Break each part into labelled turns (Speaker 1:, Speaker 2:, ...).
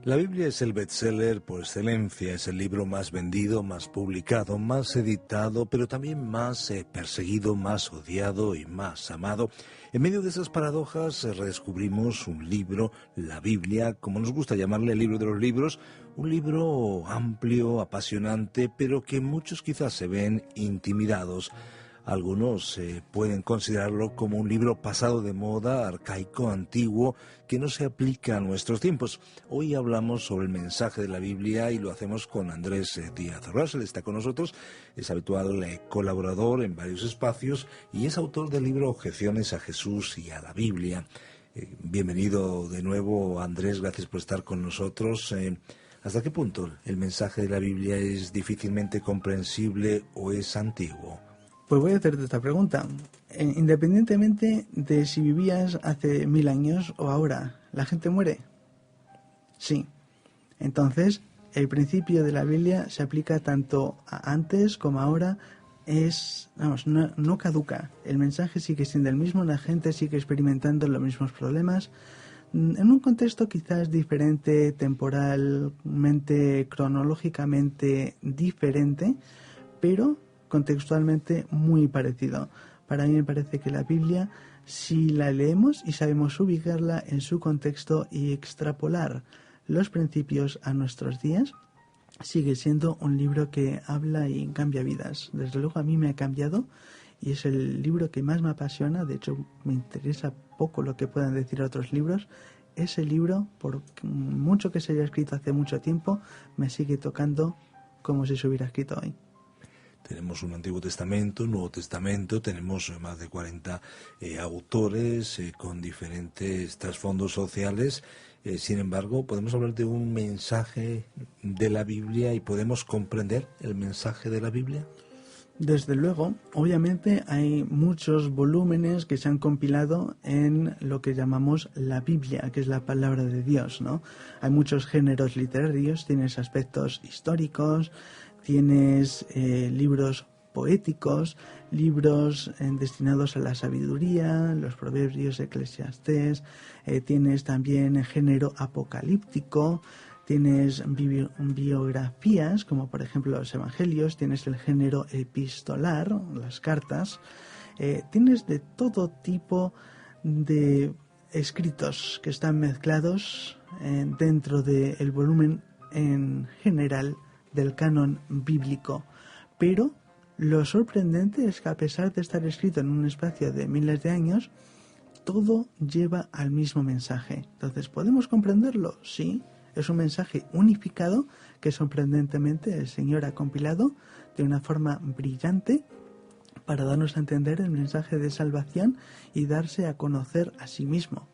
Speaker 1: La Biblia es el bestseller por excelencia, es el libro más vendido, más publicado, más editado, pero también más perseguido, más odiado y más amado. En medio de esas paradojas redescubrimos un libro, la Biblia, como nos gusta llamarle el libro de los libros, un libro amplio, apasionante, pero que muchos quizás se ven intimidados. Algunos pueden considerarlo como un libro pasado de moda, arcaico, antiguo, que no se aplica a nuestros tiempos. Hoy hablamos sobre el mensaje de la Biblia y lo hacemos con Andrés Díaz Russell. Está con nosotros, es habitual colaborador en varios espacios y es autor del libro Objeciones a Jesús y a la Biblia. Bienvenido de nuevo, Andrés, gracias por estar con nosotros. ¿Hasta qué punto el mensaje de la Biblia es difícilmente comprensible o es antiguo?
Speaker 2: Pues voy a hacerte esta pregunta. Independientemente de si vivías hace 1000 años o ahora, ¿la gente muere? Sí. Entonces, el principio de la Biblia se aplica tanto a antes como ahora. No caduca. El mensaje sigue siendo el mismo, la gente sigue experimentando los mismos problemas, en un contexto quizás diferente, temporalmente, cronológicamente diferente, pero contextualmente muy parecido. Para mí me parece que la Biblia, si la leemos y sabemos ubicarla en su contexto y extrapolar los principios a nuestros días, sigue siendo un libro que habla y cambia vidas. Desde luego a mí me ha cambiado y es el libro que más me apasiona. De hecho, me interesa poco lo que puedan decir otros libros. Ese libro, por mucho que se haya escrito hace mucho tiempo, me sigue tocando como si se hubiera escrito hoy.
Speaker 1: Tenemos un Antiguo Testamento, un Nuevo Testamento, tenemos más de 40 autores con diferentes trasfondos sociales. Sin embargo, podemos hablar de un mensaje de la Biblia y podemos comprender el mensaje de la Biblia.
Speaker 2: Desde luego, obviamente hay muchos volúmenes que se han compilado en lo que llamamos la Biblia, que es la palabra de Dios, ¿no? Hay muchos géneros literarios, tienes aspectos históricos, tienes libros poéticos, libros destinados a la sabiduría, los proverbios, Eclesiastés, tienes también el género apocalíptico, tienes biografías, como por ejemplo los evangelios, tienes el género epistolar, las cartas, tienes de todo tipo de escritos que están mezclados dentro del volumen en general del canon bíblico. Pero lo sorprendente es que a pesar de estar escrito en un espacio de miles de años, todo lleva al mismo mensaje. Entonces, ¿podemos comprenderlo? Sí. Es un mensaje unificado que sorprendentemente el Señor ha compilado de una forma brillante para darnos a entender el mensaje de salvación y darse a conocer a sí mismo.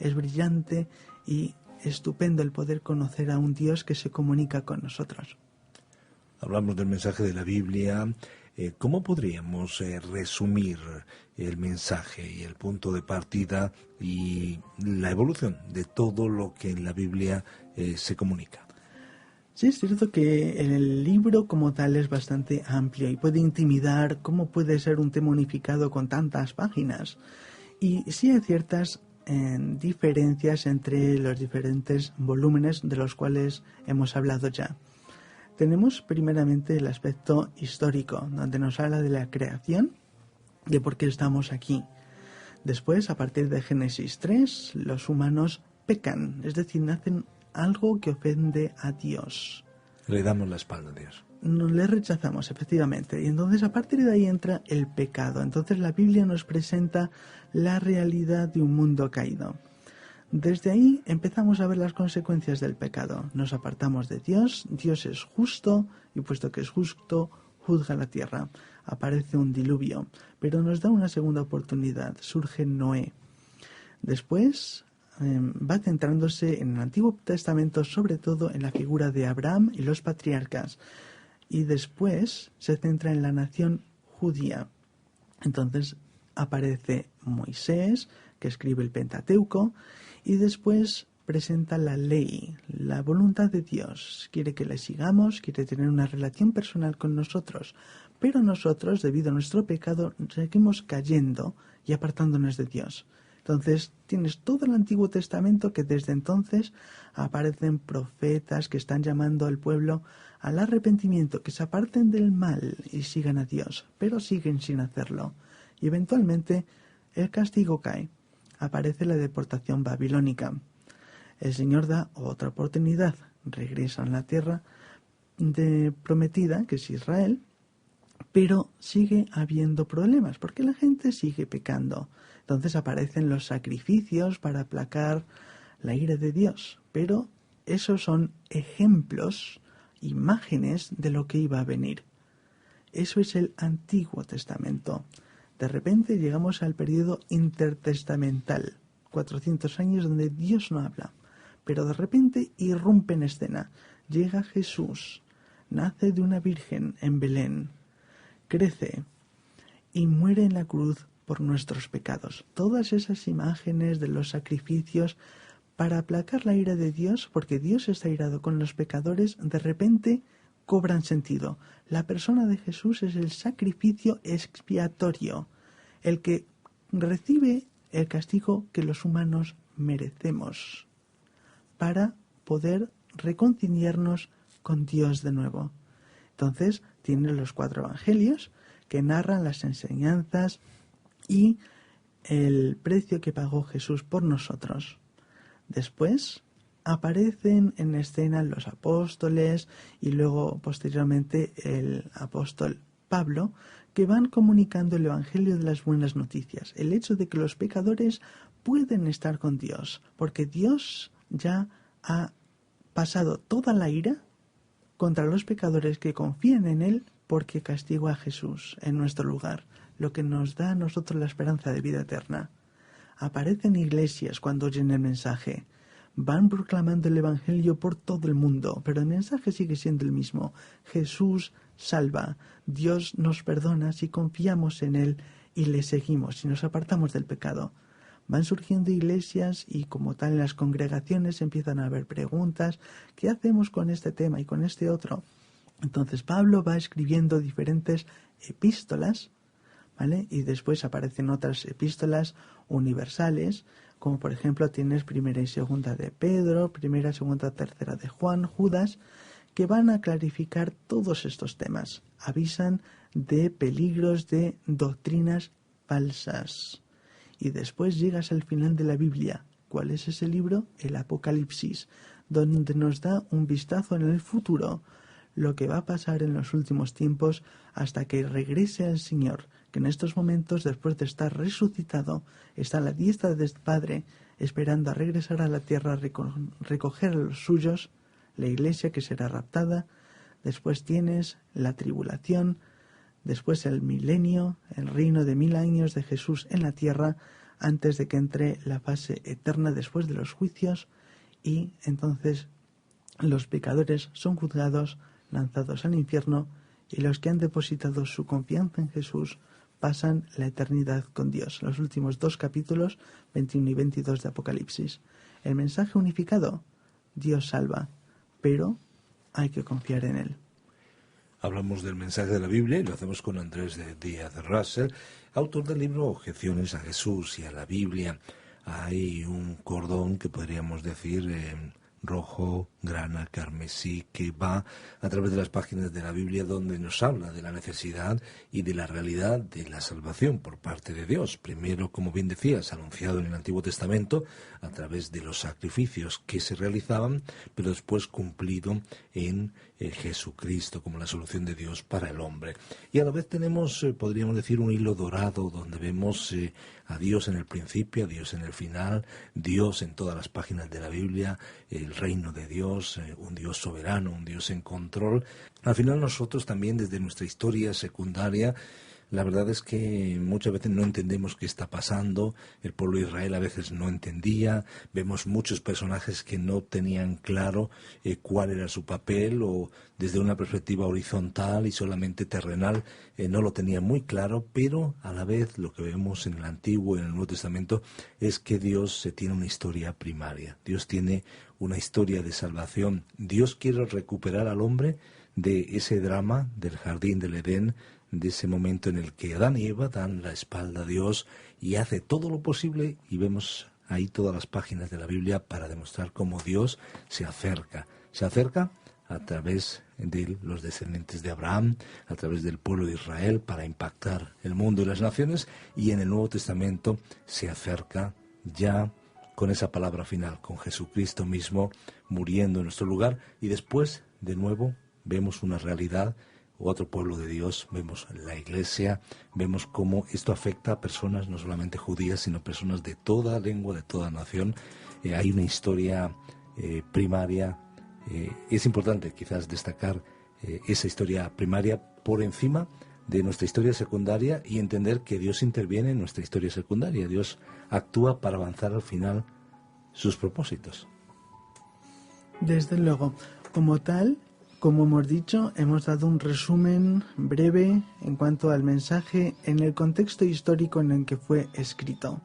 Speaker 2: Es brillante y estupendo el poder conocer a un Dios que se comunica con nosotros.
Speaker 1: Hablamos del mensaje de la Biblia. ¿Cómo podríamos resumir el mensaje y el punto de partida y la evolución de todo lo que en la Biblia se comunica?
Speaker 2: Sí, es cierto que el libro como tal es bastante amplio y puede intimidar. ¿Cómo puede ser un tema unificado con tantas páginas? Y sí hay ciertas diferencias entre los diferentes volúmenes de los cuales hemos hablado ya. Tenemos primeramente el aspecto histórico, donde nos habla de la creación, de por qué estamos aquí. Después, a partir de Génesis 3, los humanos pecan, es decir, hacen algo que ofende a Dios.
Speaker 1: Le damos la espalda a Dios.
Speaker 2: Le rechazamos, efectivamente. Y entonces a partir de ahí entra el pecado. Entonces la Biblia nos presenta la realidad de un mundo caído. Desde ahí empezamos a ver las consecuencias del pecado. Nos apartamos de Dios, Dios es justo, y puesto que es justo, juzga la tierra. Aparece un diluvio, pero nos da una segunda oportunidad. Surge Noé. Después va centrándose en el Antiguo Testamento, sobre todo en la figura de Abraham y los patriarcas. Y después se centra en la nación judía. Entonces aparece Moisés, que escribe el Pentateuco, y después presenta la ley, la voluntad de Dios. Quiere que le sigamos, quiere tener una relación personal con nosotros, pero nosotros, debido a nuestro pecado, seguimos cayendo y apartándonos de Dios. Entonces tienes todo el Antiguo Testamento, que desde entonces aparecen profetas que están llamando al pueblo al arrepentimiento, que se aparten del mal y sigan a Dios, pero siguen sin hacerlo. Y eventualmente el castigo cae. Aparece la deportación babilónica. El Señor da otra oportunidad. Regresan a la tierra prometida, que es Israel, pero sigue habiendo problemas porque la gente sigue pecando. Entonces aparecen los sacrificios para aplacar la ira de Dios, pero esos son ejemplos, imágenes de lo que iba a venir. Eso es el Antiguo Testamento. De repente llegamos al periodo intertestamental, 400 años donde Dios no habla, pero de repente irrumpe en escena. Llega Jesús, nace de una virgen en Belén, crece y muere en la cruz por nuestros pecados. Todas esas imágenes de los sacrificios para aplacar la ira de Dios, porque Dios está irado con los pecadores, de repente cobran sentido. La persona de Jesús es el sacrificio expiatorio, el que recibe el castigo que los humanos merecemos, para poder reconciliarnos con Dios de nuevo. Entonces, tiene los 4 evangelios que narran las enseñanzas y el precio que pagó Jesús por nosotros. Después aparecen en escena los apóstoles y luego posteriormente el apóstol Pablo, que van comunicando el evangelio de las buenas noticias, el hecho de que los pecadores pueden estar con Dios, porque Dios ya ha pasado toda la ira contra los pecadores que confían en Él, porque castigó a Jesús en nuestro lugar, lo que nos da a nosotros la esperanza de vida eterna. Aparecen iglesias cuando oyen el mensaje, van proclamando el evangelio por todo el mundo, pero el mensaje sigue siendo el mismo. Jesús salva, Dios nos perdona si confiamos en Él y le seguimos, si nos apartamos del pecado. Van surgiendo iglesias y como tal en las congregaciones empiezan a haber preguntas, ¿qué hacemos con este tema y con este otro? Entonces Pablo va escribiendo diferentes epístolas, ¿vale? Y después aparecen otras epístolas universales, como por ejemplo tienes primera y segunda de Pedro, primera, segunda, tercera de Juan, Judas, que van a clarificar todos estos temas. Avisan de peligros de doctrinas falsas. Y después llegas al final de la Biblia. ¿Cuál es ese libro? El Apocalipsis, donde nos da un vistazo en el futuro, lo que va a pasar en los últimos tiempos hasta que regrese el Señor, que en estos momentos, después de estar resucitado, está a la diestra del Padre, esperando a regresar a la tierra, recoger a los suyos, la iglesia que será raptada. Después tienes la tribulación, después el milenio, el reino de 1000 años de Jesús en la tierra, antes de que entre la fase eterna después de los juicios, y entonces los pecadores son juzgados, lanzados al infierno, y los que han depositado su confianza en Jesús pasan la eternidad con Dios. Los últimos 2 capítulos, 21 y 22 de Apocalipsis. El mensaje unificado: Dios salva, pero hay que confiar en Él.
Speaker 1: Hablamos del mensaje de la Biblia y lo hacemos con Andrés de Díaz Russell, autor del libro Objeciones a Jesús y a la Biblia. Hay un cordón que podríamos decir rojo, grana, carmesí, que va a través de las páginas de la Biblia, donde nos habla de la necesidad y de la realidad de la salvación por parte de Dios. Primero, como bien decías, anunciado en el Antiguo Testamento a través de los sacrificios que se realizaban, pero después cumplido en Jesucristo como la solución de Dios para el hombre. Y a la vez tenemos, podríamos decir, un hilo dorado donde vemos a Dios en el principio, a Dios en el final, Dios en todas las páginas de la Biblia, el reino de Dios, un Dios soberano, un Dios en control. Al final nosotros también, desde nuestra historia secundaria, la verdad es que muchas veces no entendemos qué está pasando. El pueblo de Israel a veces no entendía. Vemos muchos personajes que no tenían claro cuál era su papel, o desde una perspectiva horizontal y solamente terrenal no lo tenían muy claro, pero a la vez lo que vemos en el Antiguo y en el Nuevo Testamento es que Dios tiene una historia primaria. Dios tiene una historia de salvación. Dios quiere recuperar al hombre de ese drama del jardín del Edén, de ese momento en el que Adán y Eva dan la espalda a Dios y hace todo lo posible, y vemos ahí todas las páginas de la Biblia para demostrar cómo Dios se acerca a través de los descendientes de Abraham, a través del pueblo de Israel, para impactar el mundo y las naciones, y en el Nuevo Testamento se acerca ya con esa palabra final, con Jesucristo mismo muriendo en nuestro lugar, y después, de nuevo, vemos una realidad, otro pueblo de Dios, vemos la Iglesia, vemos cómo esto afecta a personas no solamente judías, sino personas de toda lengua, de toda nación. Hay una historia primaria. Es importante quizás destacar esa historia primaria por encima de nuestra historia secundaria y entender que Dios interviene en nuestra historia secundaria. Dios actúa para avanzar al final sus propósitos.
Speaker 2: Desde luego, como tal, como hemos dicho, hemos dado un resumen breve en cuanto al mensaje en el contexto histórico en el que fue escrito.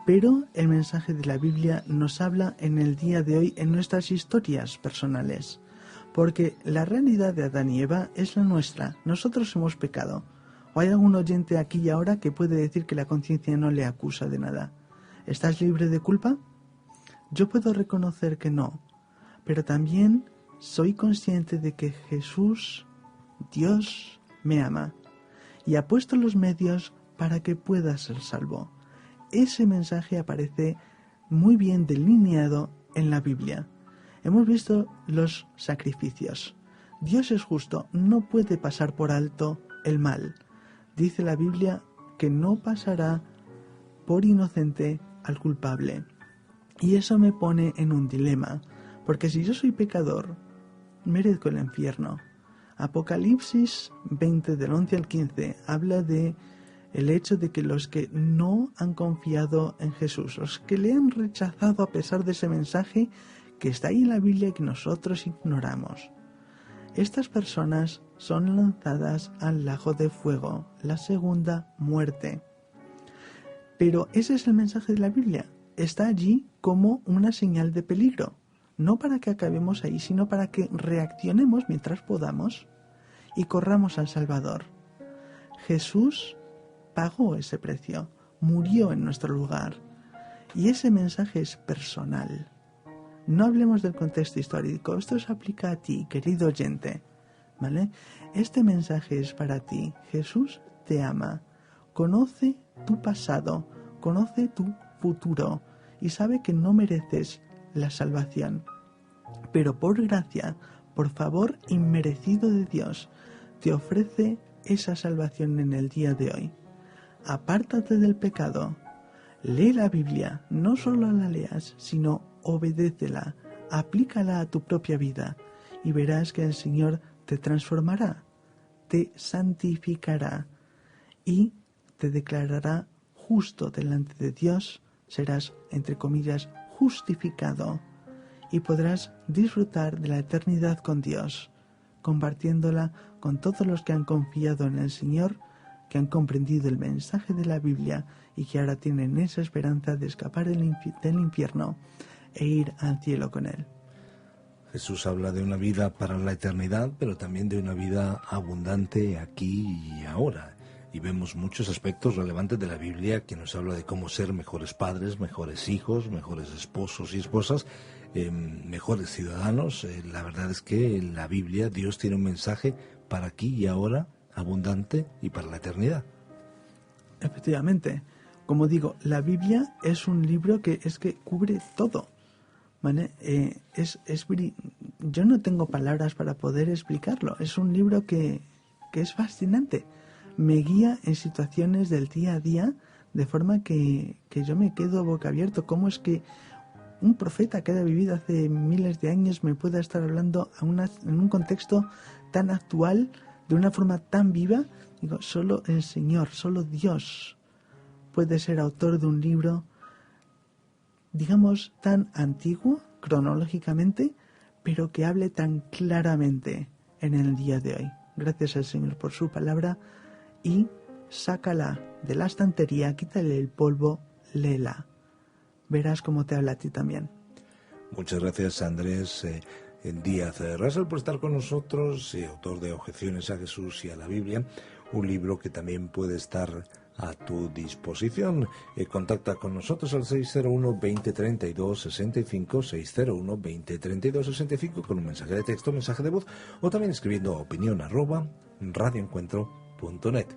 Speaker 2: Pero el mensaje de la Biblia nos habla en el día de hoy en nuestras historias personales. Porque la realidad de Adán y Eva es la nuestra. Nosotros hemos pecado. ¿O hay algún oyente aquí y ahora que puede decir que la conciencia no le acusa de nada? ¿Estás libre de culpa? Yo puedo reconocer que no. Pero también soy consciente de que Jesús, Dios, me ama y ha puesto los medios para que pueda ser salvo. Ese mensaje aparece muy bien delineado en la Biblia. Hemos visto los sacrificios. Dios es justo, no puede pasar por alto el mal. Dice la Biblia que no pasará por inocente al culpable. Y eso me pone en un dilema, porque si yo soy pecador, merezco el infierno. Apocalipsis 20 del 11 al 15 habla de el hecho de que los que no han confiado en Jesús, los que le han rechazado a pesar de ese mensaje que está ahí en la Biblia y que nosotros ignoramos, estas personas son lanzadas al lago de fuego, la segunda muerte. Pero ese es el mensaje de la Biblia. Está allí como una señal de peligro. No para que acabemos ahí, sino para que reaccionemos mientras podamos y corramos al Salvador. Jesús pagó ese precio, murió en nuestro lugar. Y ese mensaje es personal. No hablemos del contexto histórico, esto se aplica a ti, querido oyente, ¿vale? Este mensaje es para ti. Jesús te ama, conoce tu pasado, conoce tu futuro y sabe que no mereces la salvación. Pero por gracia, por favor inmerecido de Dios, te ofrece esa salvación en el día de hoy. Apártate del pecado, lee la Biblia, no solo la leas, sino obedécela, aplícala a tu propia vida y verás que el Señor te transformará, te santificará y te declarará justo delante de Dios. Serás, entre comillas, justificado y podrás disfrutar de la eternidad con Dios, compartiéndola con todos los que han confiado en el Señor, que han comprendido el mensaje de la Biblia y que ahora tienen esa esperanza de escapar del infierno e ir al cielo con Él.
Speaker 1: Jesús habla de una vida para la eternidad, pero también de una vida abundante aquí y ahora. Y vemos muchos aspectos relevantes de la Biblia que nos habla de cómo ser mejores padres, mejores hijos, mejores esposos y esposas, mejores ciudadanos. La verdad es que en la Biblia Dios tiene un mensaje para aquí y ahora, abundante y para la eternidad.
Speaker 2: Efectivamente, como digo, la Biblia es un libro que cubre todo, ¿vale? Yo no tengo palabras para poder explicarlo. Es un libro que es fascinante. Me guía en situaciones del día a día de forma que yo me quedo boca abierto. ¿Cómo es que un profeta que haya vivido hace miles de años me pueda estar hablando en un contexto tan actual, de una forma tan viva? Digo, solo el Señor, solo Dios puede ser autor de un libro, digamos, tan antiguo cronológicamente, pero que hable tan claramente en el día de hoy. Gracias al Señor por su palabra. Y sácala de la estantería, quítale el polvo, léela. Verás cómo te habla a ti también.
Speaker 1: Muchas gracias, Andrés Díaz Russell, por estar con nosotros, autor de Objeciones a Jesús y a la Biblia. un libro que también puede estar a tu disposición. Contacta con nosotros al 601-2032-65, 601-2032-65 con un mensaje de texto, mensaje de voz o también escribiendo a opinión@radioencuentro.net.